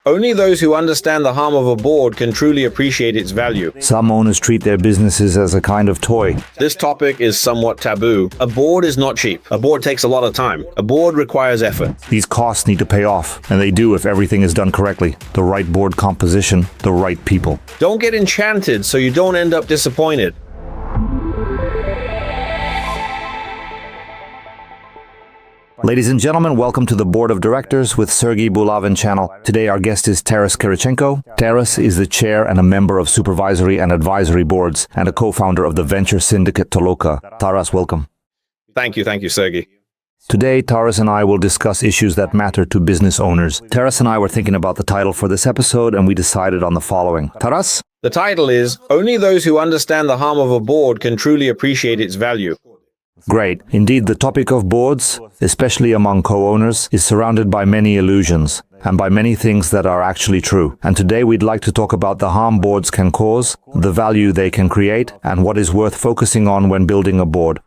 Only those who understand the harm of a board can truly appreciate its value. Some owners treat their businesses as a kind of toy. This topic is somewhat taboo. A board is not cheap. A board takes a lot of time. A board requires effort. These costs need to pay off, and they do if everything is done correctly. The right board composition, the right people. Don't get enchanted so you don't end up disappointed. Ladies and gentlemen, welcome to the Board of Directors with Sergiy Bulavin channel. Today our guest is Taras Kyrychenko. Taras is the chair and a member of Supervisory and Advisory boards and a co-founder of the venture syndicate Toloka. Taras, welcome. Thank you, Sergey. Today, Taras and I will discuss issues that matter to business owners. Taras and I were thinking about the title for this episode and we decided on the following. Taras? The title is, Only those who understand the harm of a board can truly appreciate its value. Great. Indeed, the topic of boards, especially among co-owners, is surrounded by many illusions and by many things that are actually true. And today we'd like to talk about the harm boards can cause, the value they can create, and what is worth focusing on when building a board.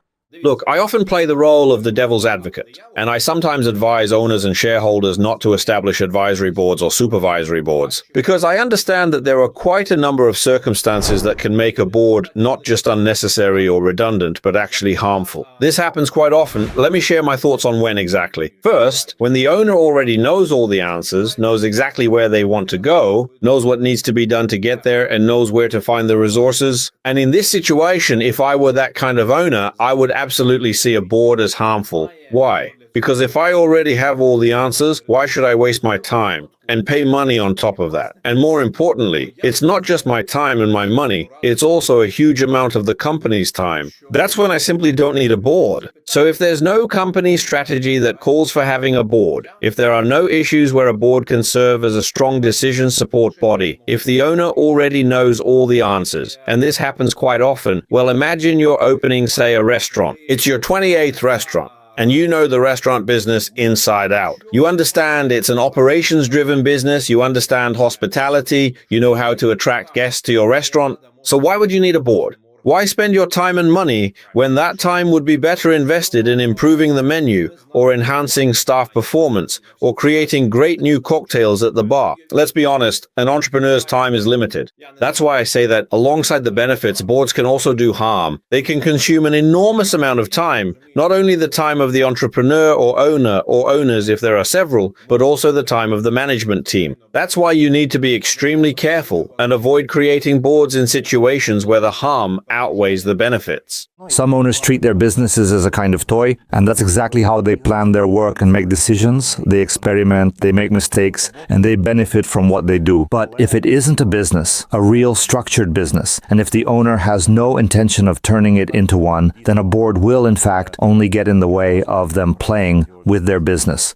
Look, I often play the role of the devil's advocate, and I sometimes advise owners and shareholders not to establish advisory boards or supervisory boards, because I understand that there are quite a number of circumstances that can make a board not just unnecessary or redundant, but actually harmful. This happens quite often. Let me share my thoughts on when exactly. First, when the owner already knows all the answers, knows exactly where they want to go, knows what needs to be done to get there, and knows where to find the resources. And in this situation, if I were that kind of owner, I would absolutely see a board as harmful. Why? Because if I already have all the answers, why should I waste my time and pay money on top of that? And more importantly, it's not just my time and my money, it's also a huge amount of the company's time. That's when I simply don't need a board. So if there's no company strategy that calls for having a board, if there are no issues where a board can serve as a strong decision support body, if the owner already knows all the answers, and this happens quite often, well, imagine you're opening, say, a restaurant. It's your 28th restaurant. And you know the restaurant business inside out. You understand it's an operations-driven business, you understand hospitality, you know how to attract guests to your restaurant. So why would you need a board? Why spend your time and money when that time would be better invested in improving the menu or enhancing staff performance or creating great new cocktails at the bar? Let's be honest, an entrepreneur's time is limited. That's why I say that alongside the benefits, boards can also do harm. They can consume an enormous amount of time, not only the time of the entrepreneur or owner or owners if there are several, but also the time of the management team. That's why you need to be extremely careful and avoid creating boards in situations where the harm outweighs the benefits. Some owners treat their businesses as a kind of toy, and that's exactly how they plan their work and make decisions. They experiment, they make mistakes, and they benefit from what they do. But if it isn't a business, a real structured business, and if the owner has no intention of turning it into one, then a board will in fact only get in the way of them playing with their business.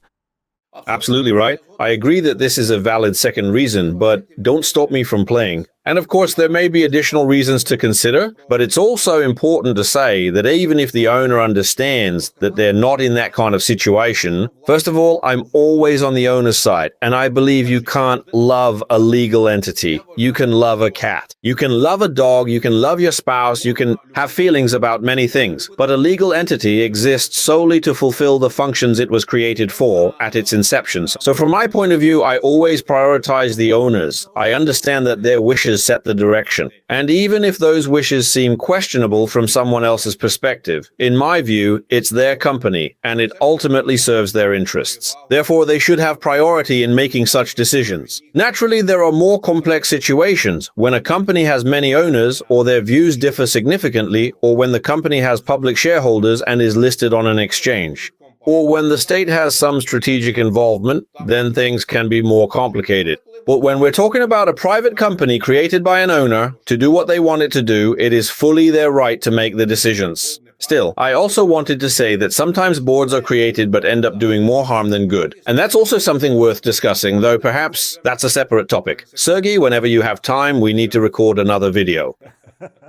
Absolutely right. I agree that this is a valid second reason, but don't stop me from playing. And of course, there may be additional reasons to consider, but it's also important to say that even if the owner understands that they're not in that kind of situation, first of all, I'm always on the owner's side, and I believe you can't love a legal entity. You can love a cat. You can love a dog, you can love your spouse, you can have feelings about many things, but a legal entity exists solely to fulfill the functions it was created for at its inception. So from my point of view, I always prioritize the owners. I understand that their wishes set the direction. And even if those wishes seem questionable from someone else's perspective, in my view, it's their company, and it ultimately serves their interests. Therefore, they should have priority in making such decisions. Naturally, there are more complex situations when a company has many owners, or their views differ significantly, or when the company has public shareholders and is listed on an exchange. Or when the state has some strategic involvement, then things can be more complicated. But when we're talking about a private company created by an owner to do what they want it to do, it is fully their right to make the decisions. Still, I also wanted to say that sometimes boards are created but end up doing more harm than good. And that's also something worth discussing, though perhaps that's a separate topic. Sergey, whenever you have time, we need to record another video.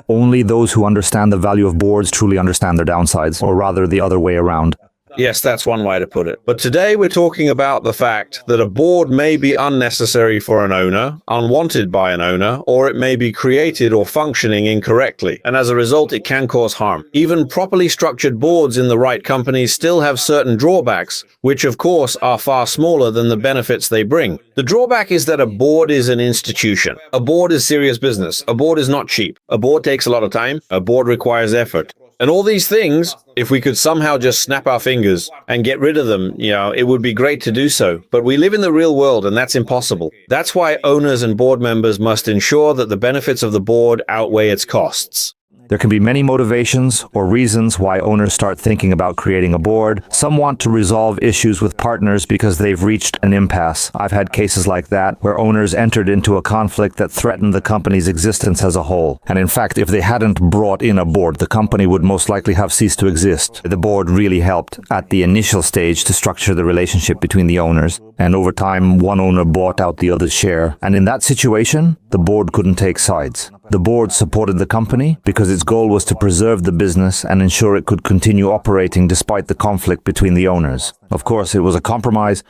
Only those who understand the value of boards truly understand their downsides, or rather the other way around. Yes, that's one way to put it. But today we're talking about the fact that a board may be unnecessary for an owner, unwanted by an owner, or it may be created or functioning incorrectly, and as a result it can cause harm. Even properly structured boards in the right companies still have certain drawbacks, which of course are far smaller than the benefits they bring. The drawback is that a board is an institution. A board is serious business. A board is not cheap. A board takes a lot of time. A board requires effort. And all these things, if we could somehow just snap our fingers and get rid of them, it would be great to do so. But we live in the real world and that's impossible. That's why owners and board members must ensure that the benefits of the board outweigh its costs. There can be many motivations or reasons why owners start thinking about creating a board. Some want to resolve issues with partners because they've reached an impasse. I've had cases like that where owners entered into a conflict that threatened the company's existence as a whole. And in fact, if they hadn't brought in a board, the company would most likely have ceased to exist. The board really helped at the initial stage to structure the relationship between the owners. And over time, one owner bought out the other's share. And in that situation, the board couldn't take sides. The board supported the company because its goal was to preserve the business and ensure it could continue operating despite the conflict between the owners. Of course, it was a compromise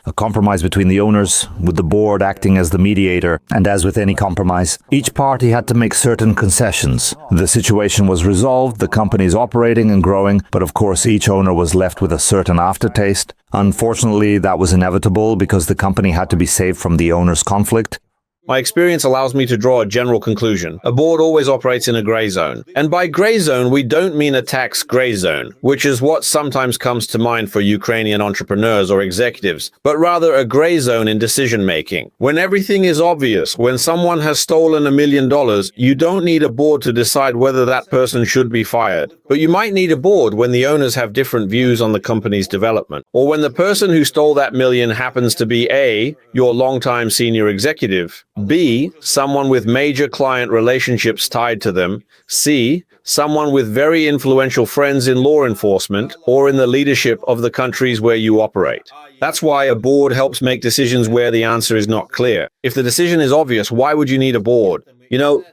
between the owners, with the board acting as the mediator. And as with any compromise, each party had to make certain concessions. The situation was resolved, the company is operating and growing, but of course each owner was left with a certain aftertaste. Unfortunately, that was inevitable because the company had to be saved from the owners' conflict. My experience allows me to draw a general conclusion. A board always operates in a gray zone. And by gray zone, we don't mean a tax gray zone, which is what sometimes comes to mind for Ukrainian entrepreneurs or executives, but rather a gray zone in decision-making. When everything is obvious, when someone has stolen $1 million, you don't need a board to decide whether that person should be fired. But you might need a board when the owners have different views on the company's development, or when the person who stole that million happens to be A, your longtime senior executive, B, someone with major client relationships tied to them, C, someone with very influential friends in law enforcement or in the leadership of the countries where you operate. That's why a board helps make decisions where the answer is not clear. If the decision is obvious, why would you need a board?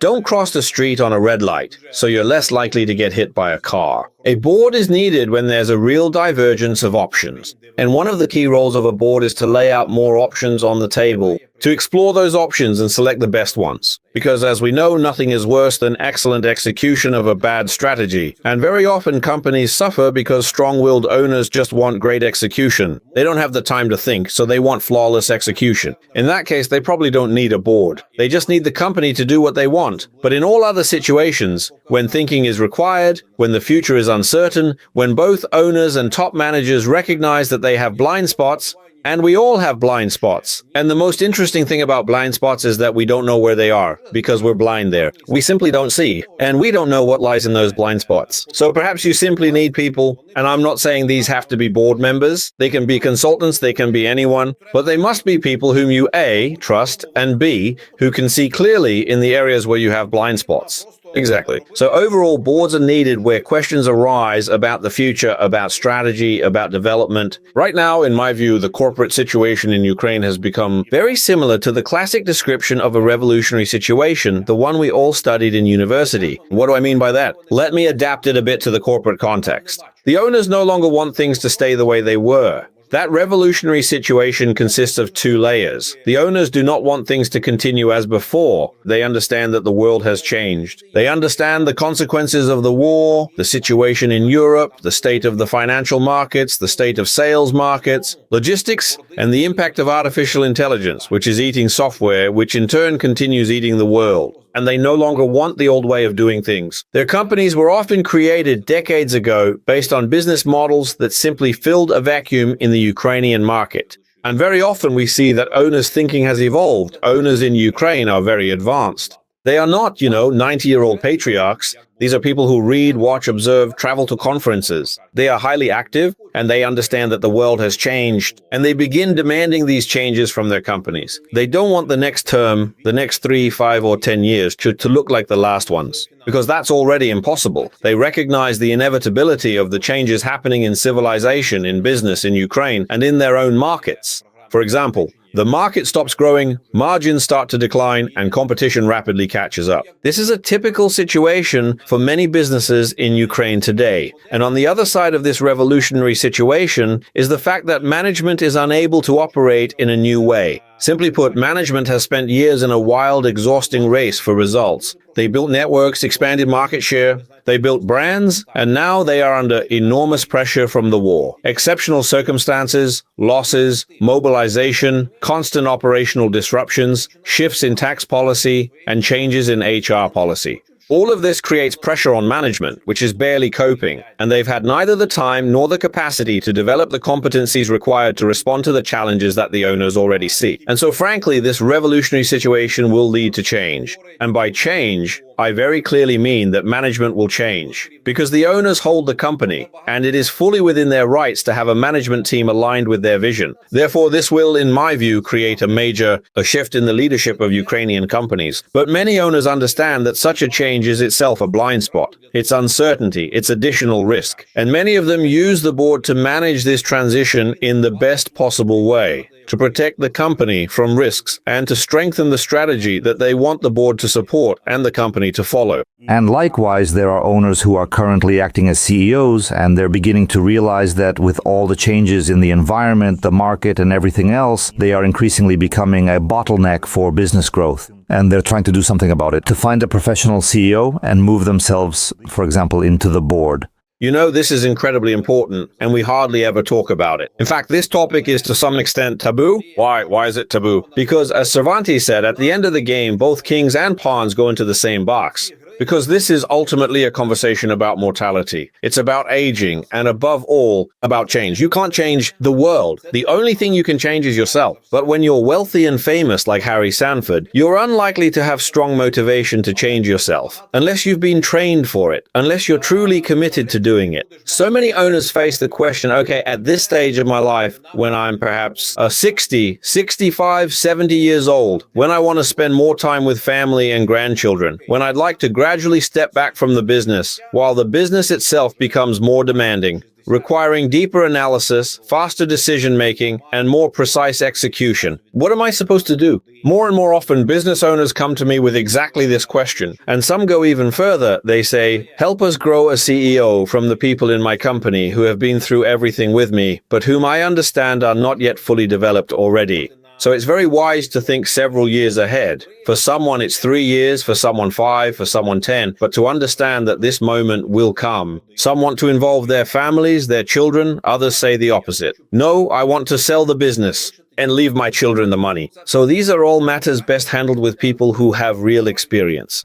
Don't cross the street on a red light, so you're less likely to get hit by a car. A board is needed when there's a real divergence of options. And one of the key roles of a board is to lay out more options on the table, to explore those options and select the best ones. Because as we know, nothing is worse than excellent execution of a bad strategy. And very often companies suffer because strong-willed owners just want great execution. They don't have the time to think, so they want flawless execution. In that case, they probably don't need a board. They just need the company to do what they want. But in all other situations, when thinking is required, when the future is uncertain, when both owners and top managers recognize that they have blind spots, and we all have blind spots. And the most interesting thing about blind spots is that we don't know where they are, because we're blind there. We simply don't see, and we don't know what lies in those blind spots. So perhaps you simply need people, and I'm not saying these have to be board members. They can be consultants, they can be anyone, but they must be people whom you A, trust, and B, who can see clearly in the areas where you have blind spots. Exactly. So overall, boards are needed where questions arise about the future, about strategy, about development. Right now, in my view, the corporate situation in Ukraine has become very similar to the classic description of a revolutionary situation, the one we all studied in university. What do I mean by that? Let me adapt it a bit to the corporate context. The owners no longer want things to stay the way they were. That revolutionary situation consists of two layers. The owners do not want things to continue as before. They understand that the world has changed. They understand the consequences of the war, the situation in Europe, the state of the financial markets, the state of sales markets, logistics, and the impact of artificial intelligence, which is eating software, which in turn continues eating the world. And they no longer want the old way of doing things. Their companies were often created decades ago based on business models that simply filled a vacuum in the Ukrainian market. And very often we see that owners' thinking has evolved. Owners in Ukraine are very advanced. They are not, 90-year-old patriarchs. These are people who read, watch, observe, travel to conferences. They are highly active, and they understand that the world has changed, and they begin demanding these changes from their companies. They don't want the next term, the next 3, 5, or 10 years to look like the last ones, because that's already impossible. They recognize the inevitability of the changes happening in civilization, in business, in Ukraine, and in their own markets. For example, The market stops growing, margins start to decline, and competition rapidly catches up. This is a typical situation for many businesses in Ukraine today. And on the other side of this revolutionary situation is the fact that management is unable to operate in a new way. Simply put, management has spent years in a wild, exhausting race for results. They built networks, expanded market share, they built brands, and now they are under enormous pressure from the war. Exceptional circumstances, losses, mobilization, constant operational disruptions, shifts in tax policy, and changes in HR policy. All of this creates pressure on management, which is barely coping, and they've had neither the time nor the capacity to develop the competencies required to respond to the challenges that the owners already see. And so frankly, this revolutionary situation will lead to change. And by change, I very clearly mean that management will change, because the owners hold the company, and it is fully within their rights to have a management team aligned with their vision. Therefore, this will, in my view, create a shift in the leadership of Ukrainian companies. But many owners understand that such a change is itself a blind spot. It's uncertainty, it's additional risk. And many of them use the board to manage this transition in the best possible way, to protect the company from risks and to strengthen the strategy that they want the board to support and the company to follow. And likewise, there are owners who are currently acting as CEOs, and they're beginning to realize that with all the changes in the environment, the market, and everything else, they are increasingly becoming a bottleneck for business growth. And they're trying to do something about it, to find a professional CEO and move themselves, for example, into the board. You know, this is incredibly important, and we hardly ever talk about it. In fact, this topic is to some extent taboo. Why is it taboo? Because, as Cervantes said, at the end of the game, both kings and pawns go into the same box. Because this is ultimately a conversation about mortality. It's about aging, and above all, about change. You can't change the world. The only thing you can change is yourself. But when you're wealthy and famous like Harry Sanford, you're unlikely to have strong motivation to change yourself, unless you've been trained for it, unless you're truly committed to doing it. So many owners face the question, okay, at this stage of my life, when I'm perhaps 60, 65, 70 years old, when I want to spend more time with family and grandchildren, when I'd like to gradually step back from the business, while the business itself becomes more demanding, requiring deeper analysis, faster decision-making, and more precise execution. What am I supposed to do? More and more often, business owners come to me with exactly this question, and some go even further. They say, help us grow a CEO from the people in my company who have been through everything with me, but whom I understand are not yet fully developed already. So it's very wise to think several years ahead. For someone, it's 3 years, for someone 5, for someone 10, but to understand that this moment will come. Some want to involve their families, their children, others say the opposite. No, I want to sell the business and leave my children the money. So these are all matters best handled with people who have real experience.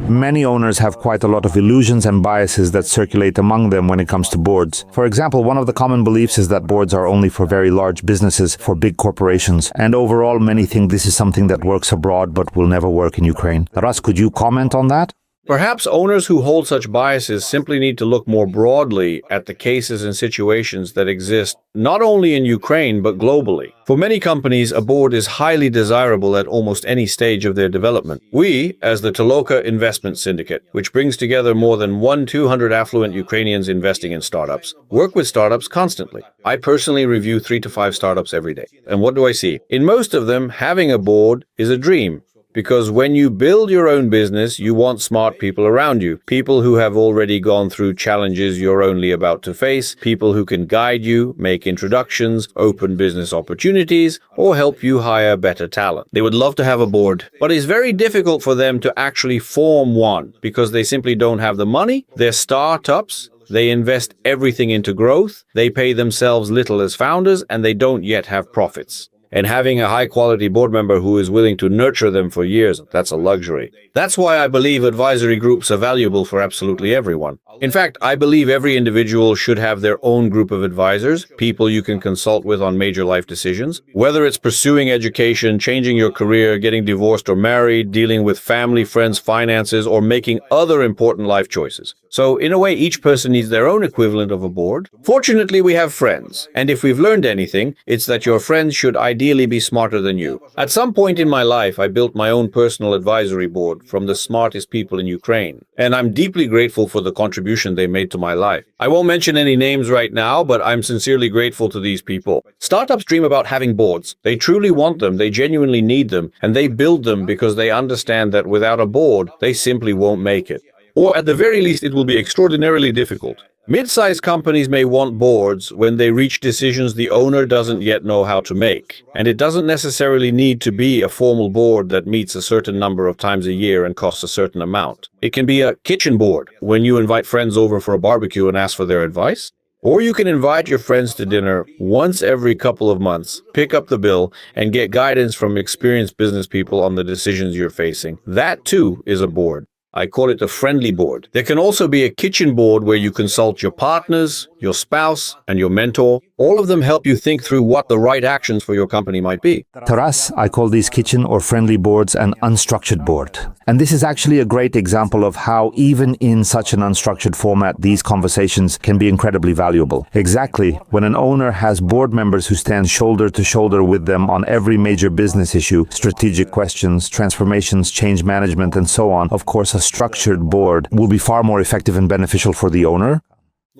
Many owners have quite a lot of illusions and biases that circulate among them when it comes to boards. For example, one of the common beliefs is that boards are only for very large businesses, for big corporations. And overall, many think this is something that works abroad but will never work in Ukraine. Taras, could you comment on that? Perhaps owners who hold such biases simply need to look more broadly at the cases and situations that exist not only in Ukraine but globally. For many companies, a board is highly desirable at almost any stage of their development. We, as the Toloka Investment Syndicate, which brings together more than 200 affluent Ukrainians investing in startups, work with startups constantly. I personally review 3 to 5 startups every day. And what do I see? In most of them, having a board is a dream. Because when you build your own business, you want smart people around you. People who have already gone through challenges you're only about to face. People who can guide you, make introductions, open business opportunities, or help you hire better talent. They would love to have a board, but it's very difficult for them to actually form one because they simply don't have the money. They're startups. They invest everything into growth. They pay themselves little as founders, and they don't yet have profits. And having a high-quality board member who is willing to nurture them for years, that's a luxury. That's why I believe advisory groups are valuable for absolutely everyone. In fact, I believe every individual should have their own group of advisors, people you can consult with on major life decisions. Whether it's pursuing education, changing your career, getting divorced or married, dealing with family, friends, finances, or making other important life choices. So, in a way, each person needs their own equivalent of a board. Fortunately, we have friends. And if we've learned anything, it's that your friends should ideally ideally be smarter than you. At some point in my life, I built my own personal advisory board from the smartest people in Ukraine, and I'm deeply grateful for the contribution they made to my life. I won't mention any names right now, but I'm sincerely grateful to these people. Startups dream about having boards. They truly want them, they genuinely need them, and they build them because they understand that without a board, they simply won't make it. Or at the very least, it will be extraordinarily difficult. Mid-sized companies may want boards when they reach decisions the owner doesn't yet know how to make. And it doesn't necessarily need to be a formal board that meets a certain number of times a year and costs a certain amount. It can be a kitchen board when you invite friends over for a barbecue and ask for their advice. Or you can invite your friends to dinner once every couple of months, pick up the bill, and get guidance from experienced business people on the decisions you're facing. That too is a board. I call it a friendly board. There can also be a kitchen board where you consult your partners, your spouse, and your mentor. All of them help you think through what the right actions for your company might be. Taras, I call these kitchen or friendly boards an unstructured board. And this is actually a great example of how even in such an unstructured format, these conversations can be incredibly valuable. Exactly, when an owner has board members who stand shoulder to shoulder with them on every major business issue, strategic questions, transformations, change management, and so on, of course, a structured board will be far more effective and beneficial for the owner,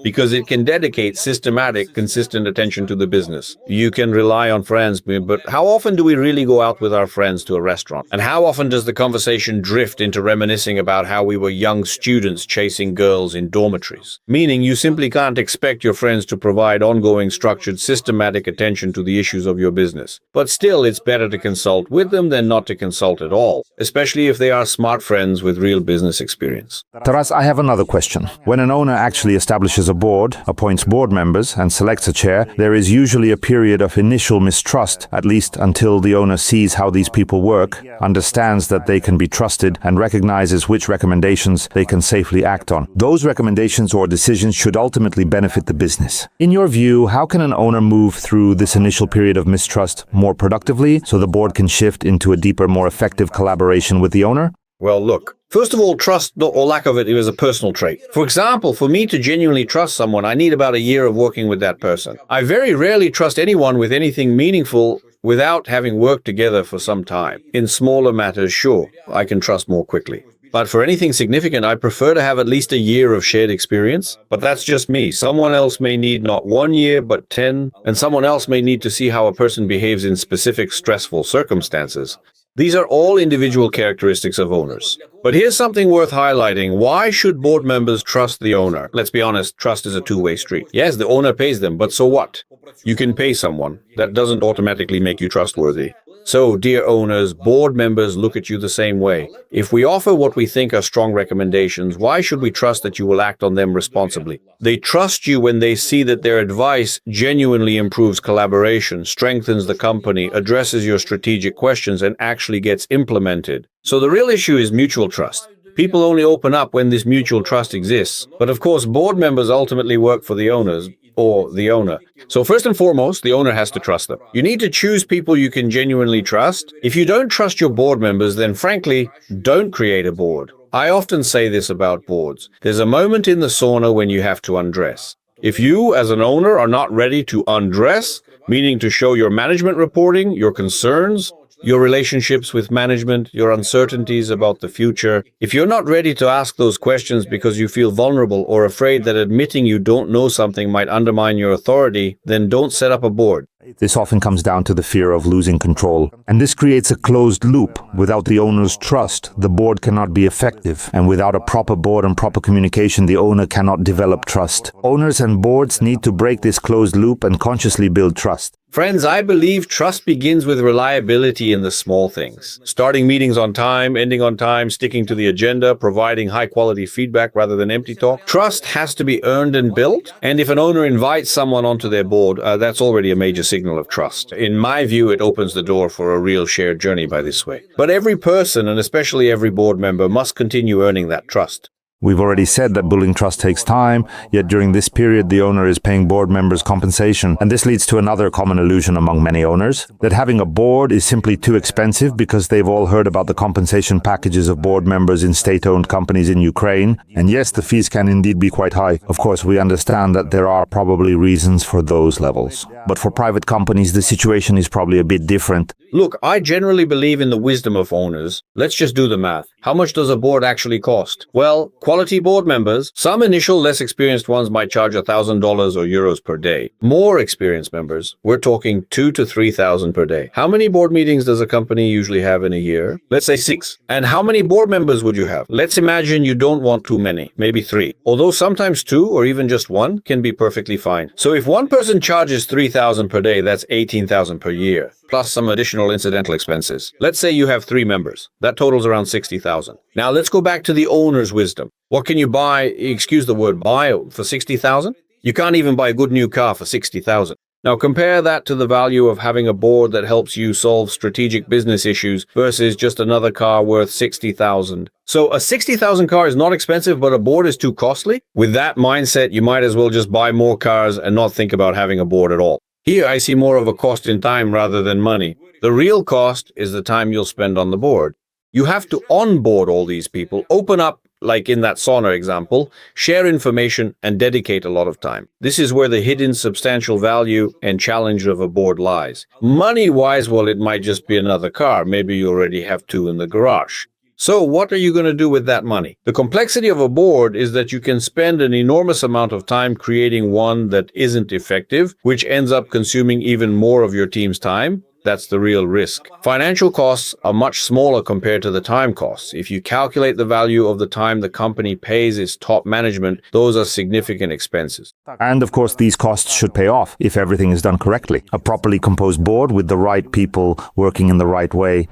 because it can dedicate systematic, consistent attention to the business. You can rely on friends, but how often do we really go out with our friends to a restaurant? And how often does the conversation drift into reminiscing about how we were young students chasing girls in dormitories? Meaning you simply can't expect your friends to provide ongoing, structured, systematic attention to the issues of your business. But still, it's better to consult with them than not to consult at all, especially if they are smart friends with real business experience. Taras, I have another question. When an owner actually establishes a board, appoints board members, and selects a chair, there is usually a period of initial mistrust, at least until the owner sees how these people work, understands that they can be trusted, and recognizes which recommendations they can safely act on. Those recommendations or decisions should ultimately benefit the business. In your view, how can an owner move through this initial period of mistrust more productively so the board can shift into a deeper, more effective collaboration with the owner? Well, look, first of all, trust or lack of it is a personal trait. For example, for me to genuinely trust someone, I need about a year of working with that person. I very rarely trust anyone with anything meaningful without having worked together for some time. In smaller matters, sure, I can trust more quickly. But for anything significant, I prefer to have at least a year of shared experience. But that's just me. Someone else may need not 1 year, but 10. And someone else may need to see how a person behaves in specific stressful circumstances. These are all individual characteristics of owners. But here's something worth highlighting. Why should board members trust the owner? Let's be honest, trust is a two-way street. Yes, the owner pays them, but so what? You can pay someone. That doesn't automatically make you trustworthy. So, dear owners, board members look at you the same way. If we offer what we think are strong recommendations, why should we trust that you will act on them responsibly? They trust you when they see that their advice genuinely improves collaboration, strengthens the company, addresses your strategic questions, and actually gets implemented. So the real issue is mutual trust. People only open up when this mutual trust exists. But of course, board members ultimately work for the owners, or the owner. So first and foremost, the owner has to trust them. You need to choose people you can genuinely trust. If you don't trust your board members, then frankly, don't create a board. I often say this about boards. There's a moment in the sauna when you have to undress. If you, as an owner, are not ready to undress, meaning to show your management reporting, your concerns, your relationships with management, your uncertainties about the future. If you're not ready to ask those questions because you feel vulnerable or afraid that admitting you don't know something might undermine your authority, then don't set up a board. This often comes down to the fear of losing control. And this creates a closed loop. Without the owner's trust, the board cannot be effective. And without a proper board and proper communication, the owner cannot develop trust. Owners and boards need to break this closed loop and consciously build trust. Friends, I believe trust begins with reliability in the small things. Starting meetings on time, ending on time, sticking to the agenda, providing high-quality feedback rather than empty talk. Trust has to be earned and built. And if an owner invites someone onto their board, that's already a major signal of trust. In my view, it opens the door for a real shared journey by this way. But every person, and especially every board member, must continue earning that trust. We've already said that building trust takes time, yet during this period the owner is paying board members compensation. And this leads to another common illusion among many owners, that having a board is simply too expensive because they've all heard about the compensation packages of board members in state-owned companies in Ukraine. And yes, the fees can indeed be quite high. Of course, we understand that there are probably reasons for those levels. But for private companies, the situation is probably a bit different. Look, I generally believe in the wisdom of owners. Let's just do the math. How much does a board actually cost? Well, quality board members, some initial less experienced ones might charge $1,000 or euros per day. More experienced members, we're talking 2,000 to 3,000 per day. How many board meetings does a company usually have in a year? Let's say 6. And how many board members would you have? Let's imagine you don't want too many, maybe 3. Although sometimes 2 or even just 1 can be perfectly fine. So if one person charges 3,000 per day, that's 18,000 per year, plus some additional incidental expenses. Let's say you have 3 members. That totals around 60,000. Now let's go back to the owner's wisdom. What can you buy, excuse the word buy, for 60,000? You can't even buy a good new car for 60,000. Now compare that to the value of having a board that helps you solve strategic business issues versus just another car worth 60,000. So a 60,000 car is not expensive, but a board is too costly? With that mindset, you might as well just buy more cars and not think about having a board at all. Here I see more of a cost in time rather than money. The real cost is the time you'll spend on the board. You have to onboard all these people, open up, like in that sauna example, share information and dedicate a lot of time. This is where the hidden substantial value and challenge of a board lies. Money-wise, well, it might just be another car. Maybe you already have 2 in the garage. So what are you going to do with that money? The complexity of a board is that you can spend an enormous amount of time creating one that isn't effective, which ends up consuming even more of your team's time. That's the real risk. Financial costs are much smaller compared to the time costs. If you calculate the value of the time the company pays its top management, those are significant expenses. And of course, these costs should pay off if everything is done correctly. A properly composed board with the right people working in the right way.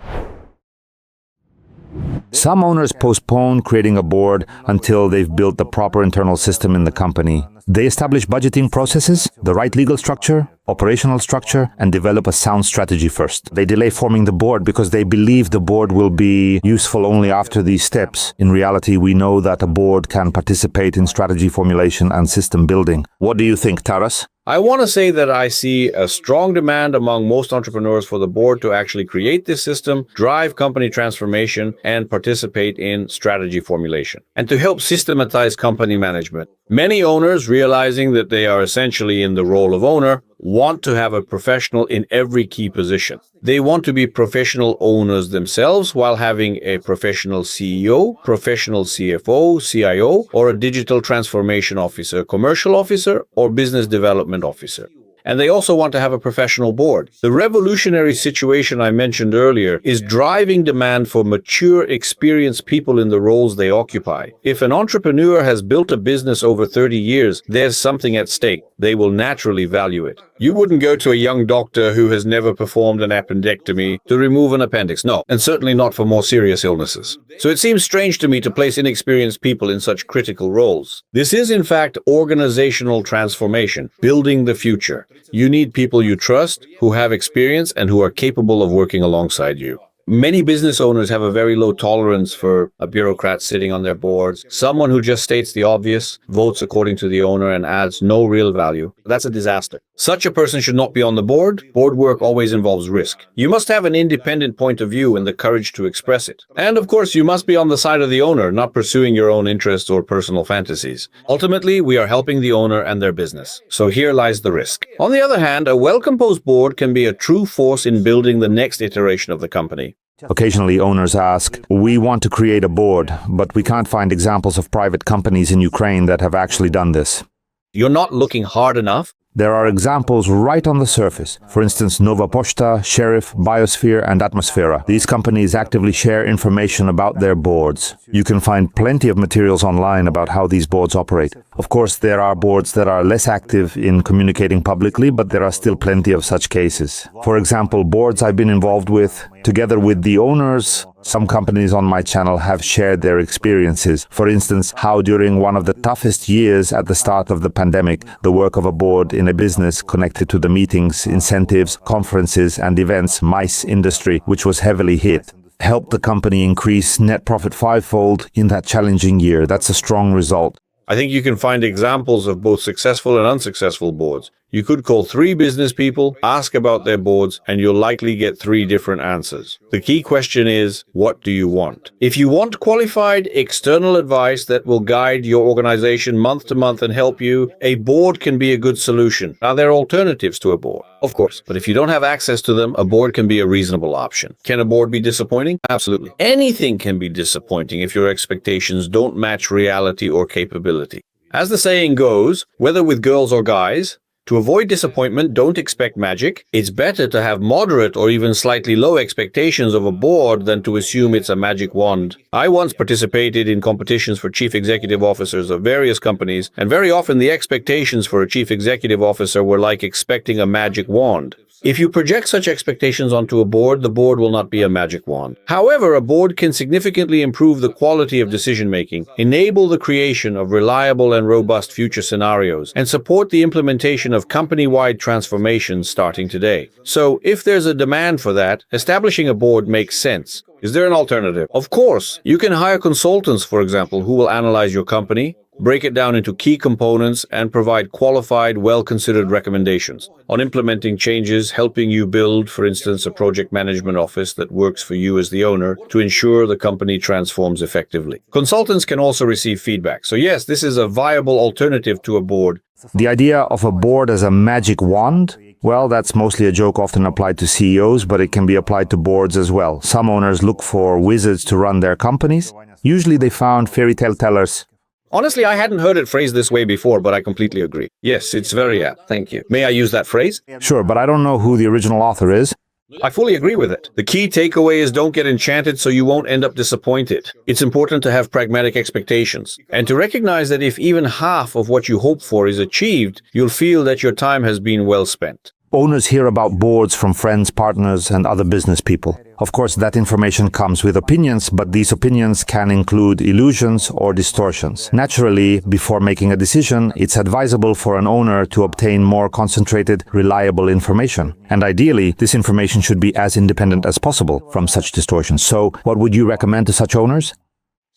Some owners postpone creating a board until they've built the proper internal system in the company. They establish budgeting processes, the right legal structure, operational structure, and develop a sound strategy first. They delay forming the board because they believe the board will be useful only after these steps. In reality, we know that a board can participate in strategy formulation and system building. What do you think, Taras? I want to say that I see a strong demand among most entrepreneurs for the board to actually create this system, drive company transformation, and participate in strategy formulation, and to help systematize company management. Many owners, realizing that they are essentially in the role of owner, want to have a professional in every key position. They want to be professional owners themselves while having a professional CEO, professional CFO, CIO, or a digital transformation officer, commercial officer, or business development officer. And they also want to have a professional board. The revolutionary situation I mentioned earlier is driving demand for mature, experienced people in the roles they occupy. If an entrepreneur has built a business over 30 years, there's something at stake. They will naturally value it. You wouldn't go to a young doctor who has never performed an appendectomy to remove an appendix. No, and certainly not for more serious illnesses. So it seems strange to me to place inexperienced people in such critical roles. This is, in fact, organizational transformation, building the future. You need people you trust, who have experience, and who are capable of working alongside you. Many business owners have a very low tolerance for a bureaucrat sitting on their boards, someone who just states the obvious, votes according to the owner, and adds no real value. That's a disaster. Such a person should not be on the board. Board work always involves risk. You must have an independent point of view and the courage to express it. And of course, you must be on the side of the owner, not pursuing your own interests or personal fantasies. Ultimately, we are helping the owner and their business. So here lies the risk. On the other hand, a well-composed board can be a true force in building the next iteration of the company. Occasionally, owners ask, we want to create a board, but we can't find examples of private companies in Ukraine that have actually done this. You're not looking hard enough? There are examples right on the surface. For instance, Nova Pochta, Sheriff, Biosphere, and Atmosfera. These companies actively share information about their boards. You can find plenty of materials online about how these boards operate. Of course, there are boards that are less active in communicating publicly, but there are still plenty of such cases. For example, boards I've been involved with, together with the owners, some companies on my channel have shared their experiences. For instance, how during one of the toughest years at the start of the pandemic, the work of a board in a business connected to the meetings, incentives, conferences, and events MICE industry, which was heavily hit. helped the company increase net profit fivefold in that challenging year. That's a strong result. I think you can find examples of both successful and unsuccessful boards. You could call 3 business people, ask about their boards, and you'll likely get 3 different answers. The key question is, what do you want? If you want qualified external advice that will guide your organization month to month and help you, a board can be a good solution. Now, there are alternatives to a board, of course, but if you don't have access to them, a board can be a reasonable option. Can a board be disappointing? Absolutely. Anything can be disappointing if your expectations don't match reality or capability. As the saying goes, whether with girls or guys, to avoid disappointment, don't expect magic. It's better to have moderate or even slightly low expectations of a board than to assume it's a magic wand. I once participated in competitions for chief executive officers of various companies, and very often the expectations for a chief executive officer were like expecting a magic wand. If you project such expectations onto a board, the board will not be a magic wand. However, a board can significantly improve the quality of decision-making, enable the creation of reliable and robust future scenarios, and support the implementation of company-wide transformations starting today. So, if there's a demand for that, establishing a board makes sense. Is there an alternative? Of course. You can hire consultants, for example, who will analyze your company, break it down into key components, and provide qualified, well-considered recommendations on implementing changes, helping you build, for instance, a project management office that works for you as the owner to ensure the company transforms effectively. Consultants can also receive feedback. So yes, this is a viable alternative to a board. The idea of a board as a magic wand, well, that's mostly a joke often applied to CEOs, but it can be applied to boards as well. Some owners look for wizards to run their companies. Usually they found fairy tale tellers. Honestly, I hadn't heard it phrased this way before, but I completely agree. Yes, it's very apt. Thank you. May I use that phrase? Sure, but I don't know who the original author is. I fully agree with it. The key takeaway is don't get enchanted so you won't end up disappointed. It's important to have pragmatic expectations and to recognize that if even half of what you hope for is achieved, you'll feel that your time has been well spent. Owners hear about boards from friends, partners, and other business people. Of course, that information comes with opinions, but these opinions can include illusions or distortions. Naturally, before making a decision, it's advisable for an owner to obtain more concentrated, reliable information. And ideally, this information should be as independent as possible from such distortions. So, what would you recommend to such owners?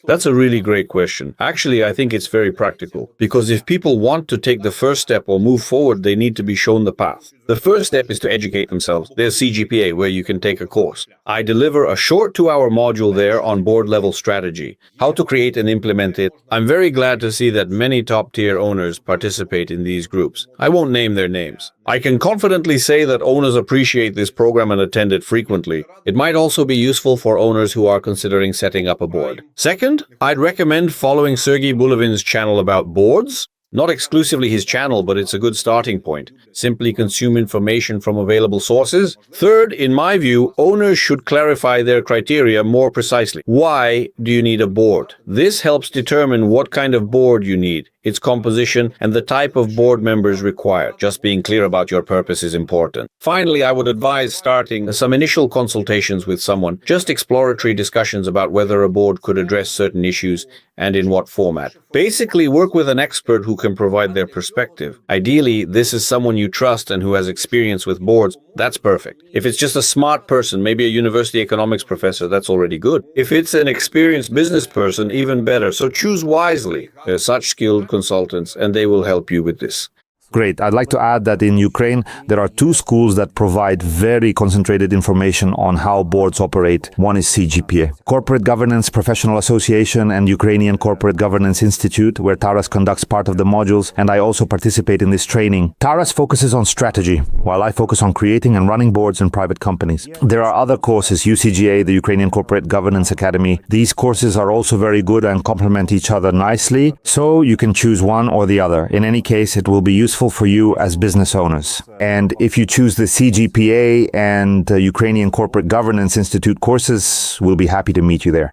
That's a really great question. Actually, I think it's very practical, because if people want to take the first step or move forward, they need to be shown the path. The first step is to educate themselves. There's CGPA, where you can take a course. I deliver a short 2-hour module there on board-level strategy, how to create and implement it. I'm very glad to see that many top-tier owners participate in these groups. I won't name their names. I can confidently say that owners appreciate this program and attend it frequently. It might also be useful for owners who are considering setting up a board. Second, I'd recommend following Sergiy Bulavin's channel about boards. Not exclusively his channel, but it's a good starting point. Simply consume information from available sources. Third, in my view, owners should clarify their criteria more precisely. Why do you need a board? This helps determine what kind of board you need, its composition, and the type of board members required. Just being clear about your purpose is important. Finally, I would advise starting some initial consultations with someone, just exploratory discussions about whether a board could address certain issues and in what format. Basically, work with an expert who can provide their perspective. Ideally, this is someone you trust and who has experience with boards. That's perfect. If it's just a smart person, maybe a university economics professor, that's already good. If it's an experienced business person, even better. So choose wisely. There are such skilled consultants, and they will help you with this. Great. I'd like to add that in Ukraine, there are 2 schools that provide very concentrated information on how boards operate. One is CGPA, Corporate Governance Professional Association, and Ukrainian Corporate Governance Institute, where Taras conducts part of the modules, and I also participate in this training. Taras focuses on strategy, while I focus on creating and running boards in private companies. There are other courses, UCGA, the Ukrainian Corporate Governance Academy. These courses are also very good and complement each other nicely, so you can choose one or the other. In any case, it will be useful for you as business owners. And if you choose the CGPA and the Ukrainian Corporate Governance Institute courses, we'll be happy to meet you there.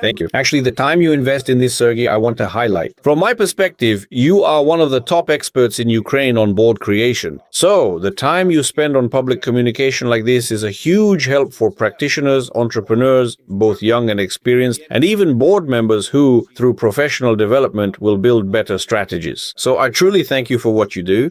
Thank you. Actually, the time you invest in this, Sergiy, I want to highlight. From my perspective, you are one of the top experts in Ukraine on board creation. So, the time you spend on public communication like this is a huge help for practitioners, entrepreneurs, both young and experienced, and even board members who, through professional development, will build better strategies. So, I truly thank you for what you do.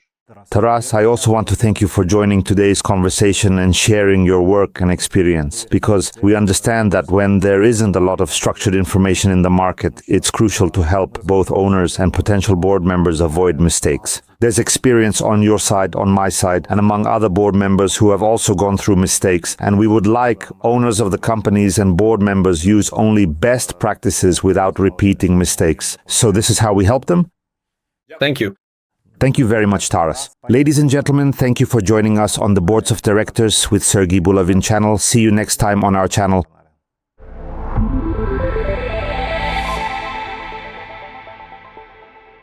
Taras, I also want to thank you for joining today's conversation and sharing your work and experience, because we understand that when there isn't a lot of structured information in the market, it's crucial to help both owners and potential board members avoid mistakes. There's experience on your side, on my side, and among other board members who have also gone through mistakes, and we would like owners of the companies and board members use only best practices without repeating mistakes. So this is how we help them? Thank you. Thank you very much, Taras. Ladies and gentlemen, thank you for joining us on the Boards of Directors with Sergiy Bulavin channel. See you next time on our channel.